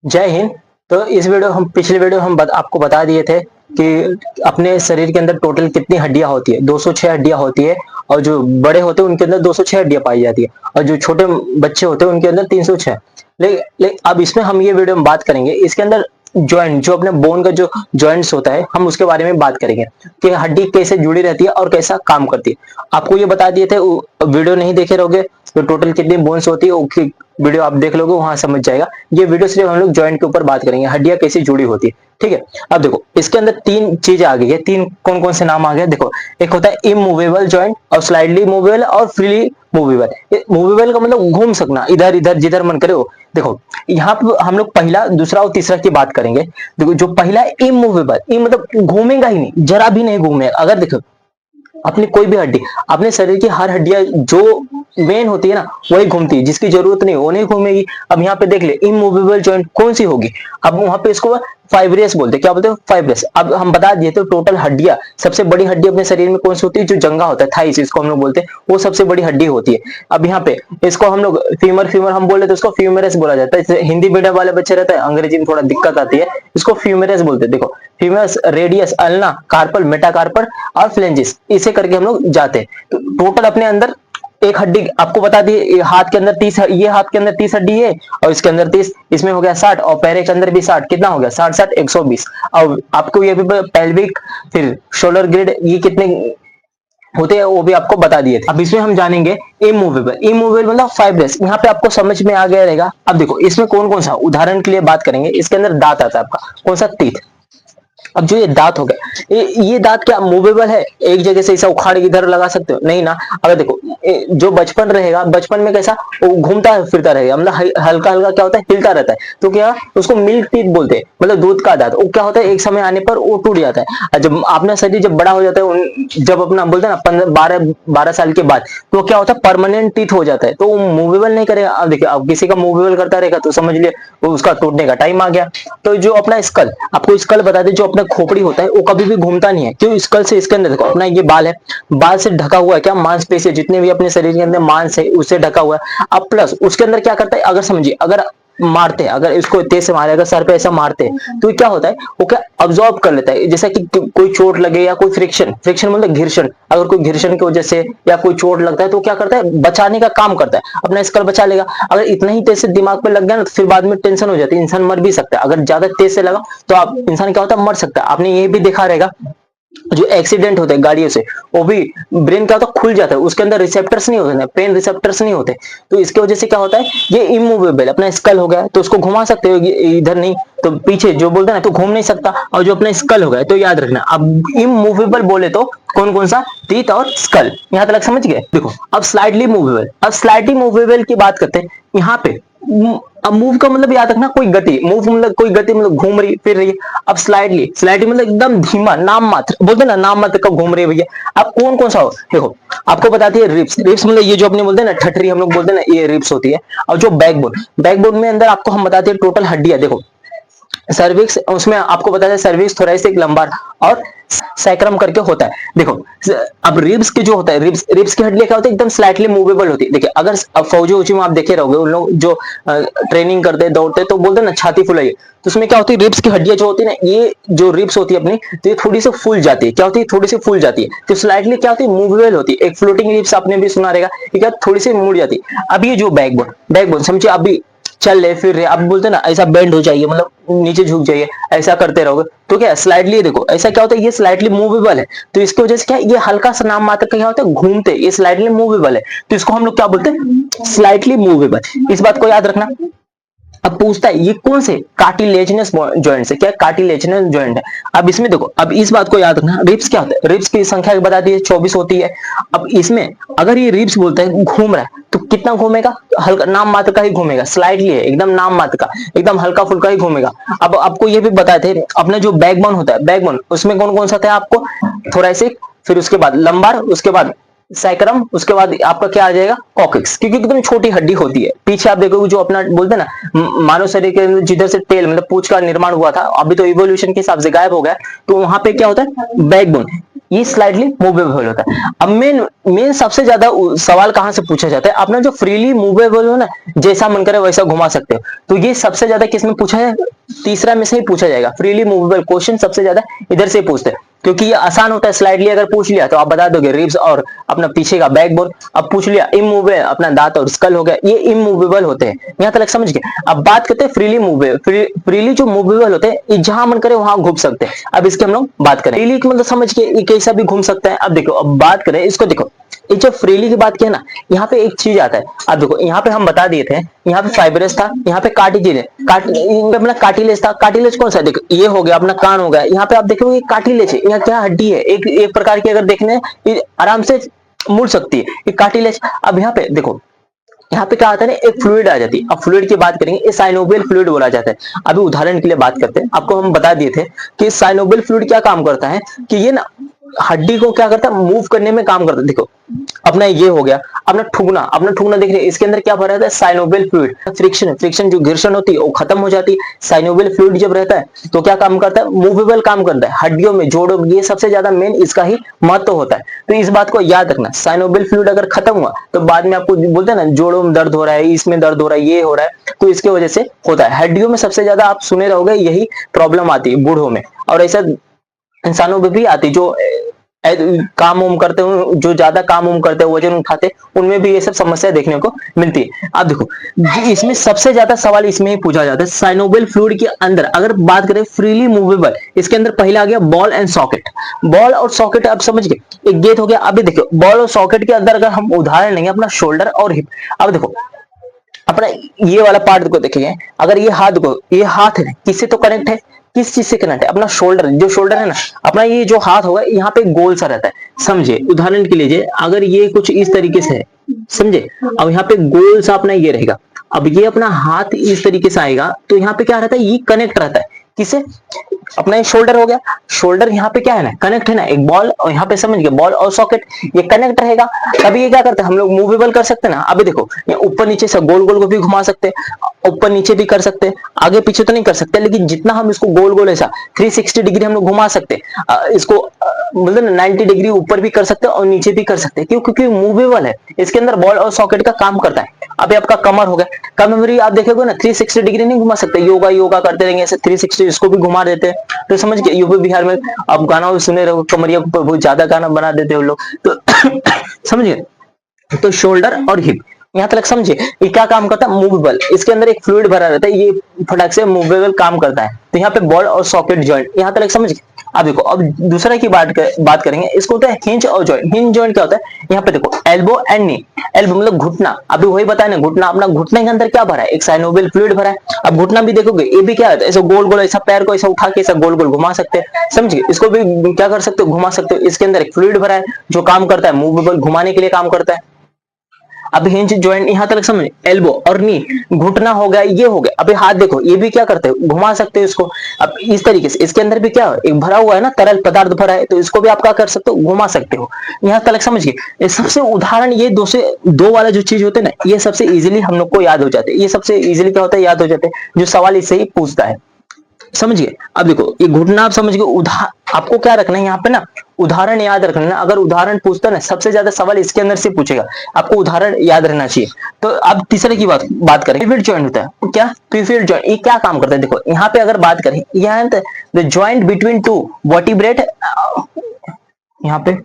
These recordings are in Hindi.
जय हिंद। तो इस वीडियो हम पिछले वीडियो हम आपको बता दिए थे कि अपने शरीर के अंदर टोटल कितनी हड्डियां होती है। 206 हड्डियां होती है और जो बड़े होते हैं उनके अंदर 206 हड्डियां पाई जाती है और जो छोटे बच्चे होते हैं उनके अंदर 306। लेकिन अब इसमें हम ये वीडियो में बात करेंगे इसके अंदर जॉइंट जो अपने बोन का जो जॉइंट्स होता है हम उसके बारे में बात करेंगे कि हड्डी कैसे जुड़ी रहती है और कैसा काम करती है। आपको ये बता दिए थे, वीडियो नहीं देखे रहोगे तो टोटल कितनी बोन्स होती है वीडियो आप देख लोगे वहां समझ जाएगा। ये वीडियो सिर्फ हम लोग जॉइंट के ऊपर बात करेंगे, हड्डियां कैसे जुड़ी होती है। ठीक है, अब देखो इसके अंदर तीन चीजें आ गई है। तीन कौन कौन से नाम आ गए देखो। एक होता है इमूवेबल जॉइंट और स्लाइडली मूवेबल और फ्रीली मूवेबल। मूवेबल का मतलब घूम सकना, इधर इधर जिधर मन करे हो। देखो यहाँ पे हम लोग पहला दूसरा और तीसरा की बात करेंगे। देखो जो पहला है इमूवेबल, ये मतलब घूमेगा ही नहीं, जरा भी नहीं घूमेगा। अगर देखो अपनी कोई भी हड्डी, अपने शरीर की हर हड्डियां जो वेन होती है ना वही घूमती है, जिसकी जरूरत नहीं वो नहीं घूमेगी। अब यहाँ पे देख ले इमूवेबल जॉइंट कौन सी होगी। अब वहां पे इसको फाइब्रियस बोलते हैं। क्या बोलते हैं? फाइब्रियस। अब हम बता दिए तो टोटल हड्डियां, सबसे बड़ी हड्डी अपने शरीर में कौन सी होती है? जो जंगा होता है, थाइस इसको हम लोग बोलते हैं, वो सबसे बड़ी हड्डी होती है। अब यहाँ पे इसको हम लोग फीमर फीमर हम बोले तो इसको फ्यूमरस बोला जाता है। हिंदी मीडियम वाले बच्चे रहते हैं, अंग्रेजी में थोड़ा दिक्कत आती है, इसको फ्यूमरस बोलते हैं। देखो famous, radius, ulna, carpel, metacarpal और फ्लेंजिस, इसे करके हम लोग जाते हैं। तो टोटल अपने अंदर एक हड्डी आपको बता दी, हाथ के अंदर 30, ये हाथ के अंदर 30 हड्डी है और इसके अंदर 30, इसमें हो गया 60 और पैरे के अंदर भी 60। कितना हो गया? 60 60 120। और आपको ये भी पेल्विक, फिर शोल्डर ग्रिड, ये कितने होते हैं वो भी आपको बता दिए थे। अब इसमें हम जानेंगे इमूवेबल। इमूवेबल मतलब फाइब्रस। यहाँ पे आपको समझ में आ गया रहेगा। अब देखो इसमें कौन कौन सा, उदाहरण के लिए बात करेंगे, इसके अंदर दांत आता है आपका, कौन सा? टीथ। अब जो ये दांत हो गया, ये दांत क्या मूवेबल है? एक जगह से ऐसा उखाड़ के इधर लगा सकते हो? नहीं ना। अगर देखो जो बचपन रहेगा, बचपन में कैसा वो घूमता फिरता रहेगा, मतलब हल्का हल्का क्या होता है, हिलता रहता है। तो क्या उसको मिल्क टीथ बोलते हैं, मतलब दूध का दांत। वो क्या होता है, एक समय आने पर वो टूट जाता है। और जब अपना शरीर जब बड़ा हो जाता है, जब अपना बोलते हैं ना 12 साल के बाद, तो क्या होता है, परमानेंट टीथ हो जाता है, तो वो मूवेबल नहीं करेगा। अब देखिए अब किसी का मूवेबल करता रहेगा तो समझ लिए उसका टूटने का टाइम आ गया। तो जो अपना स्कल, आपको स्कल बता दें, जो अपना खोपड़ी होता है वो कभी भी घूमता नहीं है। क्यों? स्कल से इसके अंदर देखो अपना ये बाल है, बाल से ढका हुआ है क्या? मांसपेशी, जितने भी अपने शरीर के अंदर मांस है उससे ढका हुआ है। अब प्लस उसके अंदर क्या करता है, अगर समझिए अगर मारते हैं, अगर इसको तेज से मारे, अगर सर पे ऐसा मारते हैं तो क्या होता है, वो क्या ऑब्जॉर्ब कर लेता है। जैसा कि कोई चोट लगे या कोई फ्रिक्शन, फ्रिक्शन मतलब घर्षण, अगर कोई घर्षण की वजह से या कोई चोट लगता है तो क्या करता है, बचाने का काम करता है, अपना स्कल बचा लेगा। अगर इतना ही तेज से दिमाग पे लग गया ना तो फिर बाद में टेंशन हो जाती है, इंसान मर भी सकता है। अगर ज्यादा तेज से लगा तो आप इंसान क्या होता है, मर सकता है। आपने ये भी देखा रहेगा जो एक्सीडेंट होते हैं गाड़ियों से, वो भी ब्रेन क्या होता है, खुल जाता है, उसके अंदर रिसेप्टर्स नहीं होते, पेन रिसेप्टर्स नहीं होते। तो इसकी वजह से क्या होता है, ये इमूवेबल अपना स्कल हो गया तो उसको घुमा सकते हो, इधर नहीं तो पीछे जो बोलते हैं ना तो घूम नहीं सकता। और जो अपना स्कल हो गया तो याद रखना, अब इमूवेबल बोले तो कौन कौन सा? टीथ और स्कल। यहां तक समझ गए? देखो अब स्लाइडली मूवेबल। अब स्लाइडली मूवेबल की बात करते हैं। यहाँ पे अब मूव का मतलब याद रखना, कोई गति, मूव मतलब कोई गति, मतलब घूम रही फिर रही है। अब स्लाइडली, स्लाइडली मतलब एकदम धीमा, नाम मात्र, बोलते ना नाम मात्र का घूम रही है भैया। अब कौन कौन सा हो देखो, आपको बताती है रिप्स। रिप्स मतलब ये जो अपने बोलते हैं ना ठठरी, हम लोग बोलते हैं ना, ये रिप्स होती है। और जो बैकबोन, बैकबोन में अंदर आपको हम बताते हैं टोटल हड्डियां। देखो सर्विक्स, उसमें आपको बताया सर्विक्स, थोरैसिक, लंबार और सैक्रम करके होता है। देखो अब रिब्स के जो होता है, रिब्स, रिब्स की हड्डियां क्या होती है, एकदम स्लाइटली मूवेबल होती है। देखिए अगर अब फौजी उची में आप देखे रहोगे, उन लोग जो ट्रेनिंग करते हैं, दौड़ते हैं, तो बोलते हैं ना छाती फुलाइए, तो उसमें क्या होती है, रिब्स की हड्डियां जो होती है ना, ये जो रिब्स होती है अपनी, तो ये थोड़ी सी फूल जाती है। क्या होती है? थोड़ी सी फूल जाती है, तो स्लाइटली क्या होती है, मूवेबल होती है। एक फ्लोटिंग रिब्स आपने भी सुना रहेगा, क्या थोड़ी सी मुड़ जाती है। अब ये जो बैकबोन, बैकबोन समझिए अभी चल रहे फिर रहे, आप बोलते ना ऐसा बेंड हो जाइए, मतलब नीचे झुक जाइए, ऐसा करते रहोगे तो क्या स्लाइडली, देखो ऐसा क्या होता है, ये स्लाइडली मूवेबल है। तो इसकी वजह से क्या, ये हल्का सा नाम मात्र का क्या होता है, घूमते, ये स्लाइडली मूवेबल है, तो इसको हम लोग क्या बोलते हैं, स्लाइटली मूवेबल। इस बात को याद रखना। अब पूछता है ये कौन से? कार्टिलेजिनस जॉइंट से। क्या? कार्टिलेजिनस जॉइंट है। अब इसमें देखो, अब इस बात को याद रखना, रिब्स क्या होता है, रिब्स की संख्या बता दी है 24 होती है। अब इसमें अगर ये रिब्स बोलता है घूम रहा है तो कितना घूमेगा, हल्का नाम मात्र का ही घूमेगा, स्लाइडली है, एकदम नाम मात्र का, एकदम हल्का फुल्का ही घूमेगा। अब आपको ये भी बताए थे, अपना जो बैकबोन होता है, बैकबोन उसमें कौन कौन सा था आपको, थोरैसिक, फिर उसके बाद लंबार, उसके बाद सैक्रम, उसके बाद आपका क्या आ जाएगा, कॉक्सिक्स, क्योंकि एकदम छोटी हड्डी होती है। पीछे आप देखोगे जो अपना बोलते हैं ना मानव शरीर के अंदर जिधर से टेल मतलब पूंछ का निर्माण हुआ था, अभी तो इवोल्यूशन के हिसाब से गायब हो गया, तो वहां पे क्या होता है, बैकबोन। ये स्लाइडली मूवेबल होता है। अब मेन मेन सबसे ज्यादा सवाल कहां से पूछा जाता है, अपना जो फ्रीली मूवेबल हो ना, जैसा मन करे वैसा घुमा सकते हो, तो ये सबसे ज्यादा किस में पूछा है, तीसरा में से ही पूछा जाएगा। फ्रीली मूवेबल क्वेश्चन सबसे ज्यादा इधर से पूछते हैं, क्योंकि ये आसान होता है। स्लाइडली अगर पूछ लिया तो आप बता दोगे रिब्स और अपना पीछे का बैकबोन। अब पूछ लिया इमूवेबल, अपना दांत और स्कल हो गया, ये इमूवेबल होते हैं। यहां तक समझ गए। अब बात करते हैं फ्रीली मूवेबल। फ्रीली जो मूवेबल होते हैं, जहां मन करे वहां घूम सकते हैं। अब इसके हम लोग बात करें। फ्रीली मतलब समझ के ये कैसा भी घूम सकता है। अब देखो, अब बात करें इसको, देखो ये जो फ्रीली की बात की है ना, यहाँ पे एक चीज आता है। अब देखो यहाँ पे हम बता दिए थे, यहाँ पे फाइबरस था, यहाँ पे कार्टिलेज है। अपना कार्टिलेज था। कार्टिलेज कौन सा, देखो ये हो गया अपना कान हो गया। यहाँ पे आप देखोगे ये कार्टिलेज है, यहाँ क्या हड्डी है, एक प्रकार की, अगर देखने आराम से मुड़ सकती है, ये कार्टिलेज। अब यहाँ पे देखो, यहाँ पे क्या आता है ना, एक फ्लूइड आ जाती है। अब फ्लूइड की बात करेंगे, ये साइनोवियल फ्लूइड बोला जाता है। अभी उदाहरण के लिए बात करते हैं, आपको हम बता दिए थे कि साइनोवियल फ्लूइड क्या काम करता है, कि ये ना हड्डी को क्या करता है, मूव करने में काम करता है। देखो अपना ये हो गया अपना ठुकना। अपना ठुकना देख रहे हैं, इसके अंदर क्या भरा रहता है, साइनोवियल फ्लूइड। फ्रिक्शन जो घर्षण होती है वो खत्म हो जाती है। साइनोवियल फ्लूइड जब रहता है तो क्या काम करता है, मूवेबल काम करता है, हड्डियों में, जोड़ों में, ये सबसे ज्यादा मेन इसका ही महत्व होता है। तो इस बात को याद रखना, साइनोवियल फ्लूइड अगर खत्म हुआ तो बाद में आपको बोलते हैं ना, जोड़ों में दर्द हो रहा है, इसमें दर्द हो रहा है, ये हो रहा है, तो इसके वजह से होता है। हड्डियों में सबसे ज्यादा आप सुने रहोगे यही प्रॉब्लम आती है बूढ़ों में, और ऐसा इंसानों में भी आती, जो काम उम करते हो, जो ज्यादा काम उम करते हैं, वजन उठाते, उनमें भी ये सब समस्या देखने को मिलती है। अब देखो, इसमें सबसे ज्यादा सवाल इसमें ही पूछा जाता है, साइनोवियल फ्लूइड के अंदर अगर बात करें फ्रीली मूवेबल, इसके अंदर पहला आ गया बॉल एंड सॉकेट। बॉल और सॉकेट आप समझ गए, एक गेट हो गया। अभी देखो बॉल और सॉकेट के अंदर अगर हम उदाहरण लेंगे अपना शोल्डर और हिप। अब देखो अपना ये वाला पार्ट को देखेंगे, अगर ये हाथ को, ये हाथ है किससे तो कनेक्ट है, किस चीज से कनेक्ट है, अपना शोल्डर। जो शोल्डर है ना, अपना ये जो हाथ होगा, यहाँ पे गोल सा रहता है, समझे। उदाहरण के लिए अगर ये कुछ इस तरीके से है, समझे, अब यहाँ पे गोल सा अपना ये रहेगा। अब ये अपना हाथ इस तरीके से आएगा, तो यहाँ पे क्या रहता है, ये कनेक्ट रहता है किसे, अपना एक शोल्डर हो गया। शोल्डर यहाँ पे क्या है ना, कनेक्ट है ना, एक बॉल, और यहाँ पे समझ गए बॉल और सॉकेट, ये कनेक्ट रहेगा। तभी ये क्या करते हैं, हम लोग मूवेबल कर सकते हैं ना। अभी देखो ऊपर नीचे से गोल गोल को भी घुमा सकते हैं, ऊपर नीचे भी कर सकते हैं, आगे पीछे तो नहीं कर सकते, लेकिन जितना हम इसको गोल गोल ऐसा 360 डिग्री हम लोग घुमा सकते हैं, इसको मतलब 90 डिग्री ऊपर भी कर सकते हैं और नीचे भी कर सकते हैं। क्यों, क्योंकि मूवेबल है, इसके अंदर बॉल और सॉकेट का काम करता है। अभी आपका कमर हो गया, कमर भी आप देखोगे ना 360 डिग्री नहीं घुमा सकते, योगा करते रहेंगे ऐसे 360, इसको भी घुमा देते हैं। तो समझ गए, यूपी बिहार में आप गाना सुने रहो, कमरिया पर बहुत ज्यादा गाना बना देते हो लोग, तो समझ गए। तो शोल्डर और हिप, यहाँ तक समझे, ये क्या काम करता है, मूवेबल। इसके अंदर एक फ्लूइड भरा रहता है, ये फटाक से मूवेबल काम करता है। तो यहाँ पे बॉल और सॉकेट जॉइंट, यहाँ तक समझ गए। अब देखो, अब दूसरा की बात करेंगे, इसको होता है हिंज और जॉइंट। हिंज जॉइंट क्या होता है, यहाँ पे देखो एल्बो एंड नी। एल्बो मतलब घुटना, अभी वही बताया ना, घुटना। अपना घुटने के अंदर क्या भरा है, एक साइनोवियल फ्लूइड भरा है। अब घुटना भी देखोगे, ये भी क्या है, ऐसा गोल गोल, ऐसा पैर को ऐसा उठा के ऐसा गोल गोल घुमा सकते हैं, समझिए। इसको भी क्या कर सकते हो, घुमा सकते हो। इसके अंदर एक फ्लूइड भरा है जो काम करता है, मूवेबल, घुमाने के लिए काम करता है। अब हिंज जॉइंट यहाँ तक समझ, एल्बो और नी, घुटना हो गया, ये हो गया। अभी हाथ देखो, ये भी क्या करते हैं, घुमा सकते हो इसको। अब इस तरीके से इसके अंदर भी क्या है, एक भरा हुआ है ना, तरल पदार्थ भरा है, तो इसको भी आप क्या कर सकते हो, घुमा सकते हो। यहाँ तक समझ गए। सबसे उदाहरण ये दो वाला जो चीज होते हैं ना, ये सबसे इजीली हम लोग को याद हो जाते हैं। ये सबसे इजीली क्या होता है, याद हो जाते हैं, जो सवाल इससे ही पूछता है, समझिए। अब देखो ये घुटना आप समझ गए, आपको क्या रखना है यहाँ पे ना, उदाहरण याद रखना है। अगर उदाहरण पूछता है ना, सबसे ज्यादा सवाल इसके अंदर से पूछेगा, आपको उदाहरण याद रहना चाहिए। तो अब तीसरे की बात करें, पिवट जॉइंट होता है क्या, पिवट जॉइंट, ये क्या काम करता है, देखो यहाँ पे अगर बात करें, यहाँ the joint between two vertebrate, यहाँ पे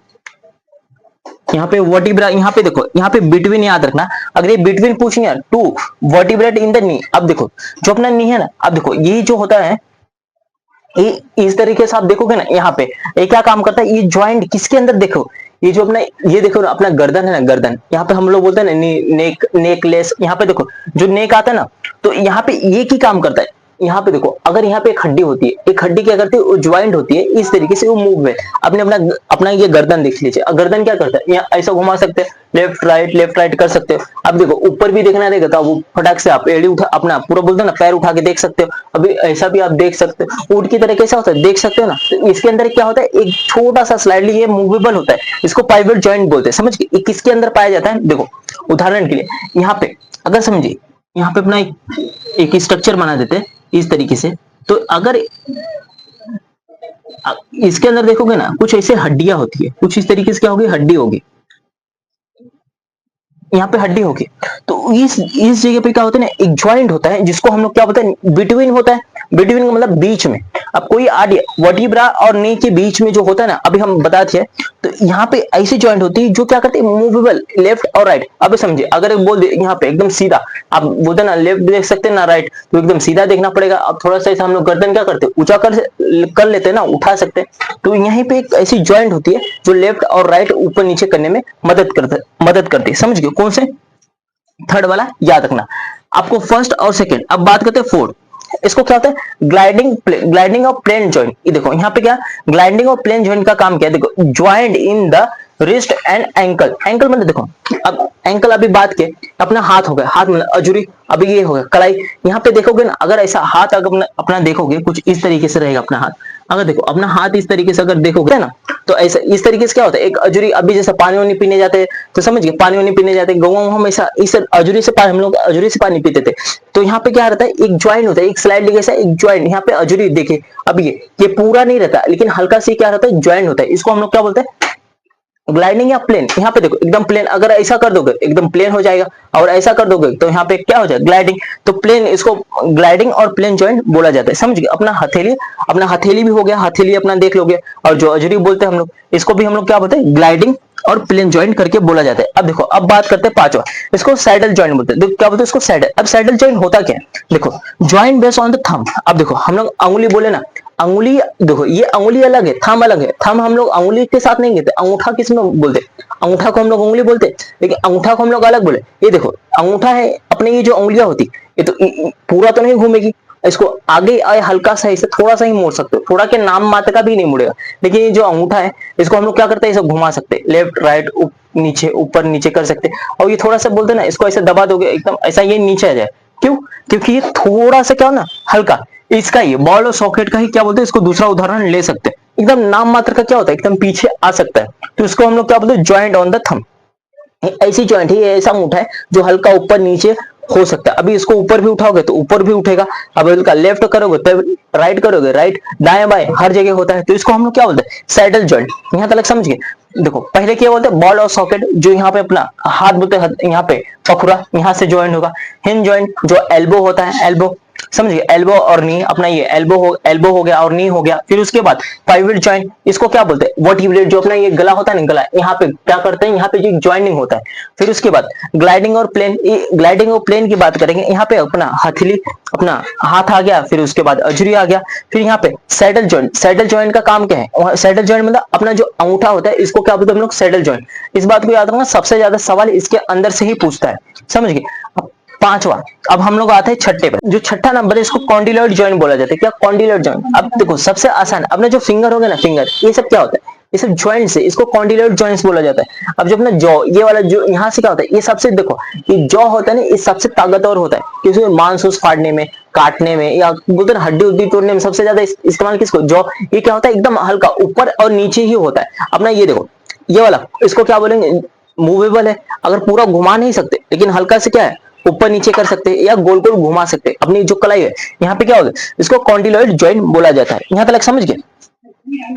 वर्टिब्रा, यहाँ पे देखो, यहाँ पे बिटवीन याद रखना। अगर ये बिटवीन पूछेंगे two vertebrate in the knee, अब देखो जो अपना नी है ना, अब देखो ये जो होता है, ये इस तरीके से आप देखोगे ना, यहाँ पे ये क्या काम करता है, ये ज्वाइंट किसके अंदर, देखो ये जो अपना, ये देखो ना अपना गर्दन है ना, गर्दन, यहाँ पे हम लोग बोलते हैं ना नेकलेस, यहाँ पे देखो जो नेक आता है ना, तो यहाँ पे ये की काम करता है। यहाँ पे देखो, अगर यहाँ पे एक हड्डी होती है, एक हड्डी क्या करती है, वो ज्वाइंट होती है, इस तरीके से वो मूव है। अपने अपना अपना ये गर्दन देख लीजिए, गर्दन क्या करता है, यहाँ ऐसा घुमा सकते हैं, लेफ्ट राइट कर सकते हो। अब देखो ऊपर भी देखना रहेगा, तो वो फटाक से आप एड़ी उठा, अपना पूरा बोलते हैं ना, पैर उठा के देख सकते हो। अभी ऐसा भी आप देख सकते हो, ऊंट की तरह कैसा होता है, देख सकते हो ना। तो इसके अंदर क्या होता है, एक छोटा सा स्लाइडली ये मूवेबल होता है, इसको पाइवट जॉइंट बोलते हैं, समझ गए। किसके अंदर पाया जाता है, देखो उदाहरण के लिए यहाँ पे अगर समझिए, यहाँ पे अपना एक स्ट्रक्चर बना देते हैं इस तरीके से। तो अगर इसके अंदर देखोगे ना कुछ ऐसे हड्डियां होती है, कुछ इस तरीके से क्या होगी, हड्डी होगी, यहाँ पे हड्डी होगी। तो इस जगह पे क्या होता है ना, एक ज्वाइंट होता है जिसको हम लोग क्या बोलते हैं, बिटवीन होता है। बिटवीन का मतलब बीच में। अब कोई वर्टिब्रा और नी के बीच में जो होता है ना, अभी हम बताते हैं, तो यहाँ पे ऐसी ज्वाइंट होती है जो क्या करती है, मूवेबल, लेफ्ट और राइट। अब समझिए, अगर एक बोल दे यहाँ पे एकदम सीधा, आप बोलते ना लेफ्ट देख सकते हैं ना राइट, तो एकदम सीधा देखना पड़ेगा। अब थोड़ा सा ऐसा हम लोग गर्दन क्या करते हैं, ऊंचा कर लेते हैं ना, उठा सकते हैं। तो यहीं पे एक ऐसी ज्वाइंट होती है जो लेफ्ट और राइट ऊपर नीचे करने में मदद करती है। समझ गए, कौन से, थर्ड वाला याद रखना आपको, फर्स्ट और सेकंड। अब बात करते हैं फोर्थ। इसको क्या होता है, ग्लाइडिंग ऑफ प्लेन जॉइंट। ये देखो यहाँ पे क्या, ग्लाइडिंग ऑफ प्लेन जॉइंट का काम क्या है, देखो joint in the wrist and ankle. Ankle मतलब देखो, अब एंकल अभी बात के, अपना हाथ हो गया, हाथ मतलब अजूरी, अभी ये हो गया कलाई। यहाँ पे देखोगे ना, अगर ऐसा हाथ अगर अपना देखोगे कुछ इस तरीके से रहेगा अपना हाथ। अगर देखो अपना हाथ इस तरीके से अगर देखोगे ना, तो ऐसा इस तरीके से क्या होता है, एक अजूरी, अभी जैसे पानी वानी पीने जाते हैं तो समझ गए, पानी वानी पीने जाते हैं गाँव हम, ऐसा इस अजूरी से हम लोग अजूरी से पानी पीते थे। तो यहाँ पे क्या रहता है, एक ज्वाइंट होता है, एक स्लाइड जैसा एक ज्वाइंट, यहाँ पे अजूरी देखिए। अब ये पूरा नहीं रहता, लेकिन हल्का से क्या रहता है, ज्वाइंट होता है। इसको हम लोग क्या बोलते हैं, ग्लाइडिंग या प्लेन। यहाँ पे देखो एकदम प्लेन, अगर ऐसा कर दोगे एकदम प्लेन हो जाएगा, और ऐसा कर दोगे तो यहाँ पे क्या हो जाएगा, ग्लाइडिंग। तो प्लेन, इसको ग्लाइडिंग और प्लेन जॉइंट बोला जाता है। समझ गए, अपना हथेली भी हो गया, हथेली अपना देख लोगे, और जो अजरी बोलते हैं हम लोग, इसको भी हम लोग क्या बोलते हैं, ग्लाइडिंग और प्लेन जॉइंट करके बोला जाता है। अब देखो, अब बात करते हैं पांचवा, इसको सैडल जॉइंट बोलते हैं। क्या बोलते हैं इसको, सैडल। अब सैडल जॉइंट होता क्या है, देखो joint based on the thumb. अब देखो हम लोग अंगुली बोले ना, अंगुली देखो, ये अंगुली अलग है, थंब अलग है। थंब हम लोग अंगुली के साथ नहीं कहते, अंगूठा किस में बोलते, अंगूठा को हम लोग उंगली बोलते, लेकिन अंगूठा को हम लोग अलग बोले। ये देखो अंगूठा है, अपने ये जो उंगलियां होती, ये तो पूरा तो नहीं घूमेगी, इसको आगे आए हल्का सा, इसे थोड़ा सा ही मोड़ सकते हो, थोड़ा के नाम मात्र का भी नहीं मुड़ेगा। लेकिन ये जो अंगूठा है, इसको हम लोग क्या करते हैं, इसे घुमा सकते हैं, लेफ्ट राइट नीचे ऊपर नीचे कर सकते हैं। और ये थोड़ा सा बोलते हैं ना, इसको ऐसे दबा दोगे एकदम ऐसा ये नीचे आ जाए। क्यों, क्योंकि ये थोड़ा सा क्या हो ना, हल्का। इसका ये बॉल और सॉकेट का ही क्या बोलते हैं, इसको दूसरा उदाहरण ले सकते हैं। एकदम नाम मात्र का क्या होता है, एकदम पीछे आ सकता है, तो इसको हम लोग क्या बोलते हैं, ज्वाइंट ऑन द थंब। ऐसी ज्वाइंट है, ऐसा अंगूठा है जो हल्का ऊपर नीचे हो सकता है। अभी इसको ऊपर भी उठाओगे तो ऊपर भी उठेगा, अब इसका लेफ्ट करोगे तो राइट करोगे, राइट दाएं बाएं हर जगह होता है। तो इसको हम लोग क्या बोलते हैं, सैडल जॉइंट। यहाँ तक समझ गए। देखो पहले क्या बोलते हैं, बॉल और सॉकेट, जो यहाँ पे अपना हाथ बोलते हैं, यहाँ पे पखुरा, यहाँ से ज्वाइंट होगा। हिंज जॉइंट जो एल्बो होता है, एल्बो समझिए, एल्बो और नी, अपना ये एल्बो हो गया और नी हो गया। फिर उसके बाद पाइवट जॉइंट, इसको क्या बोलते हैं, वर्टिब्रेट, जो अपना ये गला होता है ना, गला यहाँ पे क्या करते हैं, यहाँ पे जो ज्वाइंटिंग होता है। फिर उसके बाद ग्लाइडिंग और प्लेन, ग्लाइडिंग और प्लेन की बात करेंगे, यहाँ पे अपना हथेली, अपना हाथ आ गया, फिर उसके बाद अजरी आ गया। फिर यहाँ पे सैडल जॉइंट, सैडल जॉइंट का काम क्या है, सैडल जॉइंट मतलब अपना जो अंगूठा होता है, इसको क्या बोलते हैं हम लोग, सैडल जॉइंट। इस बात को याद रखना, सबसे ज्यादा सवाल इसके अंदर से ही पूछता है, समझ गए। पांचवा, अब हम लोग आते हैं छठे पे, जो छठा नंबर है, इसको कॉन्डिलॉइड जॉइंट बोला जाता है। क्या, कॉन्डिलॉइड जॉइंट। अब देखो सबसे आसान, अपने जो फिंगर हो गए ना, फिंगर, ये सब क्या होता है, ये सब जॉइंट्स है, इसको कॉन्डिलॉइड जॉइंट्स बोला जाता है। अब जो अपना जॉ, ये वाला जो यहाँ से क्या होता है, ये सबसे देखो, ये जॉ होता है ना, ये सबसे ताकतवर होता है, क्योंकि मांस उस फाड़ने में, काटने में, या बोलते हैं हड्डी उड्डी तोड़ने में सबसे ज्यादा इस्तेमाल किसको, जॉ। ये क्या होता है, एकदम हल्का ऊपर और नीचे ही होता है अपना। ये देखो ये वाला, इसको क्या बोलेंगे, मूवेबल है, अगर पूरा घुमा नहीं सकते, लेकिन हल्का से क्या है, ऊपर नीचे कर सकते हैं, या गोल गोल घुमा सकते हैं। अपनी जो कलाई है, यहाँ पे क्या होगा, इसको कॉन्डिलॉइड जॉइंट बोला जाता है। यहाँ तक समझ गए।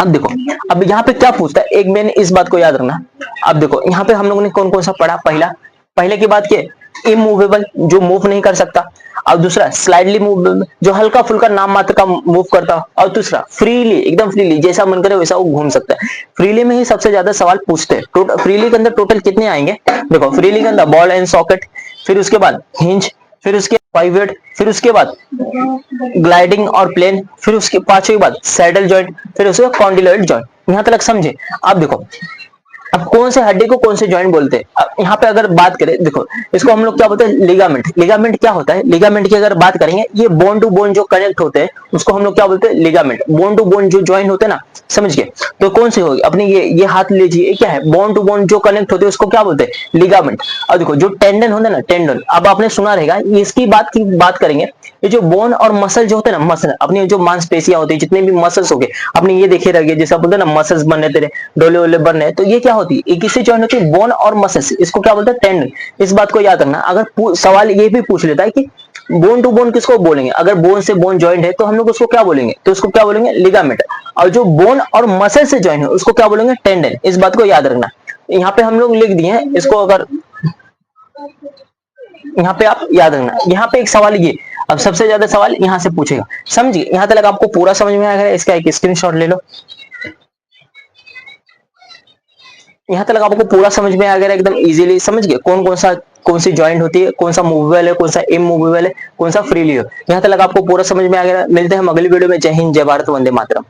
अब देखो, अब यहाँ पे क्या पूछता है, एक मैंने इस बात को याद रखना। अब देखो यहाँ पे हम लोगों ने कौन कौन सा पढ़ा, पहले की बात क्या, इमूवेबल, जो मूव नहीं कर सकता। और दूसरा स्लाइडली मूवेबल, जो हल्का फुल्का नाम मात्र का मूव करता। और दूसरा फ्रीली, एकदम फ्रीली, जैसा मन करे वैसा वो घूम सकता है। फ्रीली में ही सबसे ज्यादा सवाल पूछते हैं। फ्रीली के अंदर टोटल कितने आएंगे, देखो फ्रीली के अंदर बॉल एंड सॉकेट, फिर उसके बाद हिंज, फिर उसके पाइवट, फिर उसके बाद ग्लाइडिंग और प्लेन, फिर उसके पांचवी बाद सैडल जॉइंट, फिर उसके कॉन्डिलॉइड जॉइंट। यहां तक समझे। अब देखो, अब कौन से हड्डी को कौन से जॉइंट बोलते हैं। अब यहाँ पे अगर बात करें, देखो इसको हम लोग क्या बोलते हैं, लिगामेंट। लिगामेंट क्या होता है, लिगामेंट की अगर बात करेंगे, ये बोन टू बोन जो कनेक्ट होते हैं, उसको हम लोग क्या बोलते हैं, लिगामेंट। बोन टू बोन जो जॉइंट होते हैं ना, समझ गए। तो कौन सी होगी अपनी, ये हाथ लीजिए, ये क्या है, बोन टू बोन जो कनेक्ट होते हैं, उसको क्या बोलते हैं, लिगामेंट। और देखो जो टेंडन होता है ना, टेंडन, अब आपने सुना रहेगा, इसकी बात करेंगे, ये जो बोन और मसल जो होते हैं ना, मसल अपनी जो मांसपेशियां होती है, जितने भी मसल्स हो गए, आपने ये देखे रहिए, जैसे आप बोलते हैं ना मसल्स बनने तेरे डोले वोले बनने, तो ये क्या होती है, ये किससे जॉइन होती है, बोन और मसल्स, इसको क्या बोलते हैं, टेंडन। इस बात को याद रखना। अगर सवाल ये भी पूछ लेता है कि बोन टू बोन किसको बोलेंगे, अगर बोन से बोन ज्वाइंट है तो हम लोग उसको क्या बोलेंगे, तो उसको क्या बोलेंगे, लिगामेंट। और जो बोन और मसल से ज्वाइन है उसको क्या बोलेंगे, टेंडन। इस बात को याद रखना। यहाँ पे हम लोग लिख दिए हैं इसको, अगर यहाँ पे आप याद रखना। यहाँ पे एक सवाल ये, अब सबसे ज्यादा सवाल यहाँ से पूछेगा, समझिए। यहाँ तक आपको पूरा समझ में आ गया, इसका एक स्क्रीनशॉट ले लो। यहाँ तक आपको पूरा समझ में आ गया, एकदम इजीली समझ गए कौन सी जॉइंट होती है, कौन सा मूवेबल है, कौन सा इमूवेबल है, कौन सा फ्रीली हो। यहाँ तक आपको पूरा समझ में आ गया। मिलते हैं हम अगली वीडियो में। जय हिंद, जय भारत, वंदे मातरम।